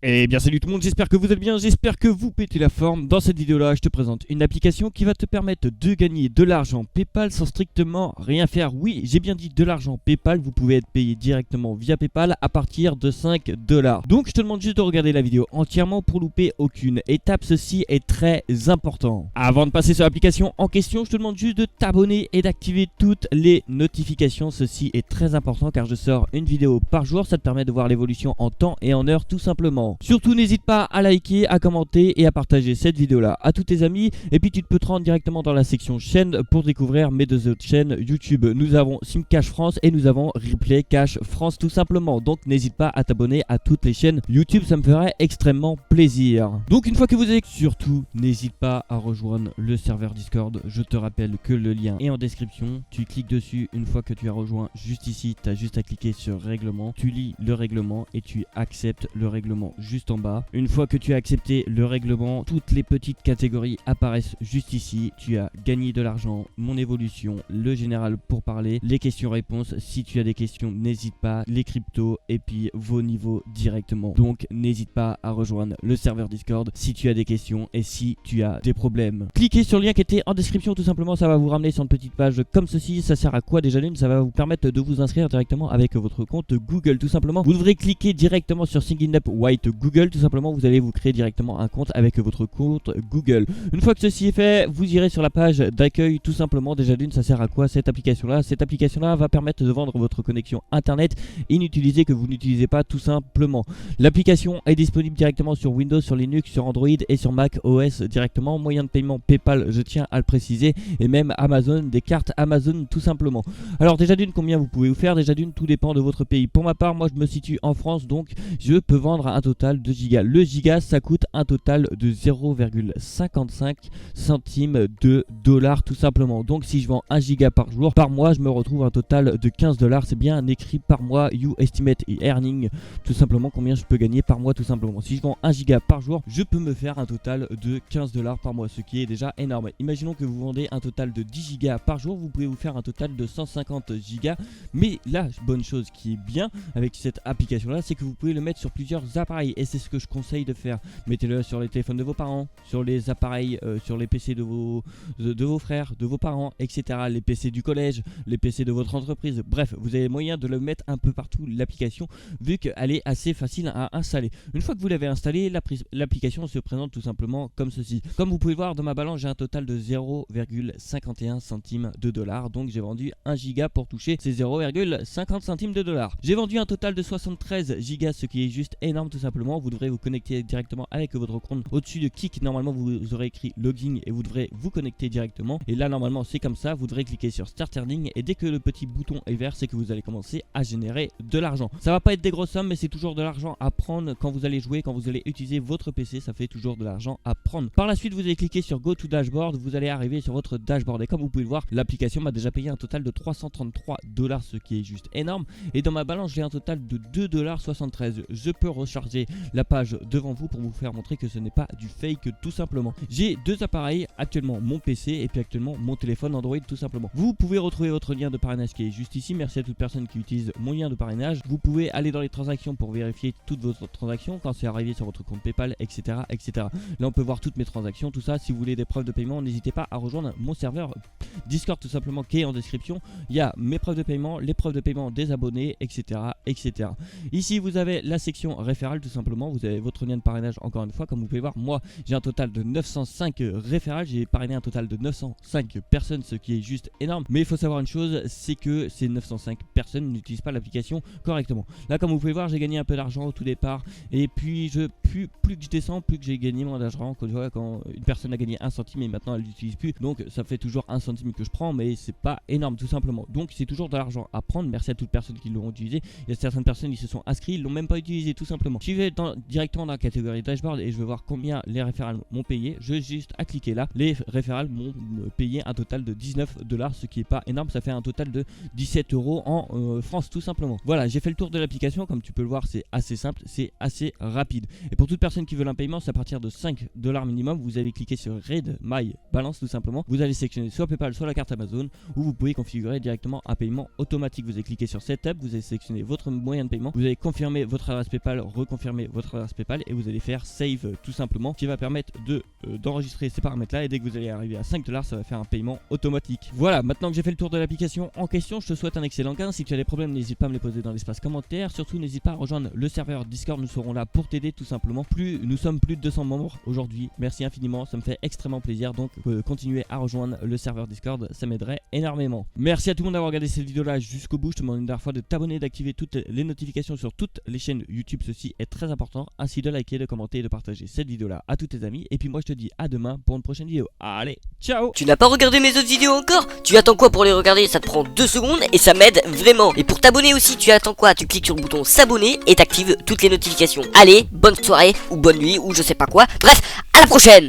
Eh bien salut tout le monde, j'espère que vous allez bien, j'espère que vous pétez la forme. Dans cette vidéo là, je te présente une application qui va te permettre de gagner de l'argent PayPal sans strictement rien faire. Oui, j'ai bien dit de l'argent PayPal, vous pouvez être payé directement via PayPal à partir de 5 $. Donc je te demande juste de regarder la vidéo entièrement pour louper aucune étape, ceci est très important. Avant de passer sur l'application en question, je te demande juste de t'abonner et d'activer toutes les notifications, ceci est très important car je sors une vidéo par jour, ça te permet de voir l'évolution en temps et en heure tout simplement. Surtout n'hésite pas à liker, à commenter et à partager cette vidéo là à tous tes amis. Et puis tu peux te rendre directement dans la section chaîne pour découvrir mes deux autres chaînes YouTube. Nous avons Simcash France et nous avons Replay Cash France tout simplement. Donc n'hésite pas à t'abonner à toutes les chaînes YouTube, ça me ferait extrêmement plaisir. Donc une fois que vous êtes, surtout n'hésite pas à rejoindre le serveur Discord. Je te rappelle que le lien est en description. Tu cliques dessus, une fois que tu as rejoint, juste ici, tu as juste à cliquer sur règlement. Tu lis le règlement et tu acceptes le règlement juste en bas. Une fois que tu as accepté le règlement, toutes les petites catégories apparaissent juste ici. Tu as gagné de l'argent, mon évolution, le général pour parler, les questions-réponses. Si tu as des questions, n'hésite pas, les cryptos et puis vos niveaux directement. Donc n'hésite pas à rejoindre le serveur Discord si tu as des questions et si tu as des problèmes. Cliquez sur le lien qui était en description tout simplement, ça va vous ramener sur une petite page comme ceci. Ça sert à quoi déjà d'une? Ça va vous permettre de vous inscrire directement avec votre compte Google tout simplement. Vous devrez cliquer directement sur Sign Up White Google tout simplement, vous allez vous créer directement un compte avec votre compte Google. Une fois que ceci est fait, vous irez sur la page d'accueil tout simplement. Déjà d'une, ça sert à quoi cette application là? Cette application là va permettre de vendre votre connexion internet inutilisée que vous n'utilisez pas tout simplement. L'application est disponible directement sur Windows, sur Linux, sur Android et sur Mac OS directement. Moyen de paiement PayPal, je tiens à le préciser, et même Amazon, des cartes Amazon tout simplement. Alors déjà d'une, combien vous pouvez vous faire? Déjà d'une, tout dépend de votre pays. Pour ma part, moi je me situe en France, donc je peux vendre un total de gigas. Le giga ça coûte un total de 0,55 centimes de dollars tout simplement. Donc si je vends 1 giga par jour, par mois je me retrouve un total de 15 $. C'est bien écrit par mois, you estimate earning, tout simplement combien je peux gagner par mois tout simplement. Si je vends 1 giga par jour, je peux me faire un total de 15 $ par mois, ce qui est déjà énorme. Imaginons que vous vendez un total de 10 gigas par jour, vous pouvez vous faire un total de 150 gigas. Mais la bonne chose qui est bien avec cette application là, c'est que vous pouvez le mettre sur plusieurs appareils et c'est ce que je conseille de faire. Mettez-le sur les téléphones de vos parents, sur les appareils, sur les PC de vos frères, de vos parents, etc. Les PC du collège, les PC de votre entreprise. Bref, vous avez moyen de le mettre un peu partout l'application vu qu'elle est assez facile à installer. Une fois que vous l'avez installé, l'application se présente tout simplement comme ceci. Comme vous pouvez voir dans ma balance, j'ai un total de 0,51 centimes de dollars. Donc j'ai vendu 1 giga pour toucher ces 0,50 centimes de dollars. J'ai vendu un total de 73 gigas, ce qui est juste énorme tout simplement. Vous devrez vous connecter directement avec votre compte. Au-dessus de Kik, normalement vous aurez écrit login et vous devrez vous connecter directement. Et là normalement c'est comme ça, vous devrez cliquer sur Start Earning et dès que le petit bouton est vert, c'est que vous allez commencer à générer de l'argent. Ça va pas être des grosses sommes, mais c'est toujours de l'argent à prendre quand vous allez jouer, quand vous allez utiliser votre PC, ça fait toujours de l'argent à prendre. Par la suite vous allez cliquer sur Go to Dashboard, vous allez arriver sur votre dashboard et comme vous pouvez le voir, l'application m'a déjà payé un total de 333 $, ce qui est juste énorme. Et dans ma balance j'ai un total de 2,73 $. Je peux recharger la page devant vous pour vous faire montrer que ce n'est pas du fake tout simplement. J'ai deux appareils, actuellement mon PC et puis actuellement mon téléphone Android tout simplement. Vous pouvez retrouver votre lien de parrainage qui est juste ici. Merci à toute personne qui utilise mon lien de parrainage. Vous pouvez aller dans les transactions pour vérifier toutes vos transactions quand c'est arrivé sur votre compte PayPal, etc., etc. Là on peut voir toutes mes transactions, tout ça. Si vous voulez des preuves de paiement, n'hésitez pas à rejoindre mon serveur Discord tout simplement qui est en description. Il y a mes preuves de paiement, les preuves de paiement des abonnés, etc., etc. Ici vous avez la section référale tout simplement. Vous avez votre lien de parrainage encore une fois. Comme vous pouvez voir, moi j'ai un total de 905 référales. J'ai parrainé un total de 905 personnes, ce qui est juste énorme. Mais il faut savoir une chose, c'est que ces 905 personnes n'utilisent pas l'application correctement. Là comme vous pouvez voir, j'ai gagné un peu d'argent au tout départ. Et puis plus que je descends, plus que j'ai gagné moins d'argent. Quand une personne a gagné 1 centime et maintenant elle l'utilise plus. Donc ça fait toujours 1 centime que je prends, mais c'est pas énorme tout simplement. Donc c'est toujours de l'argent à prendre. Merci à toutes personnes qui l'ont utilisé. Il y a certaines personnes qui se sont inscrits, ils l'ont même pas utilisé tout simplement. Je vais directement dans la catégorie dashboard et je vais voir combien les référals m'ont payé. Je juste à cliquer là. Les référals m'ont payé un total de 19 $, ce qui est pas énorme. Ça fait un total de 17 € en France tout simplement. Voilà, j'ai fait le tour de l'application. Comme tu peux le voir, c'est assez simple, c'est assez rapide. Et pour toute personne qui veut un paiement, c'est à partir de 5 $ minimum. Vous allez cliquer sur Read My Balance tout simplement. Vous allez sélectionner soit PayPal, soit la carte Amazon, ou vous pouvez configurer directement un paiement automatique. Vous allez cliquer sur Setup, vous allez sélectionner votre moyen de paiement, vous allez confirmer votre adresse PayPal, reconfirmer votre adresse PayPal et vous allez faire Save tout simplement, qui va permettre d'enregistrer ces paramètres là, et dès que vous allez arriver à 5 $, ça va faire un paiement automatique. Voilà, maintenant que j'ai fait le tour de l'application en question, je te souhaite un excellent gain. Si tu as des problèmes, n'hésite pas à me les poser dans l'espace commentaire. Surtout n'hésite pas à rejoindre le serveur Discord, nous serons là pour t'aider tout simplement. Nous sommes plus de 200 membres aujourd'hui, merci infiniment, ça me fait extrêmement plaisir, donc continuez à rejoindre le serveur Discord, ça m'aiderait énormément. Merci à tout le monde d'avoir regardé cette vidéo là jusqu'au bout. Je te demande une dernière fois de t'abonner, d'activer toutes les notifications sur toutes les chaînes YouTube, ceci est très important, ainsi de liker, de commenter et de partager cette vidéo là à tous tes amis. Et puis moi je te dis à demain pour une prochaine vidéo. Allez, ciao. Tu n'as pas regardé mes autres vidéos encore? Tu attends quoi pour les regarder? Ça te prend 2 secondes et ça m'aide vraiment. Et pour t'abonner aussi, tu attends quoi? Tu cliques sur le bouton s'abonner et t'actives toutes les notifications. Allez, bonne soirée ou bonne nuit ou je sais pas quoi. Bref, à la prochaine.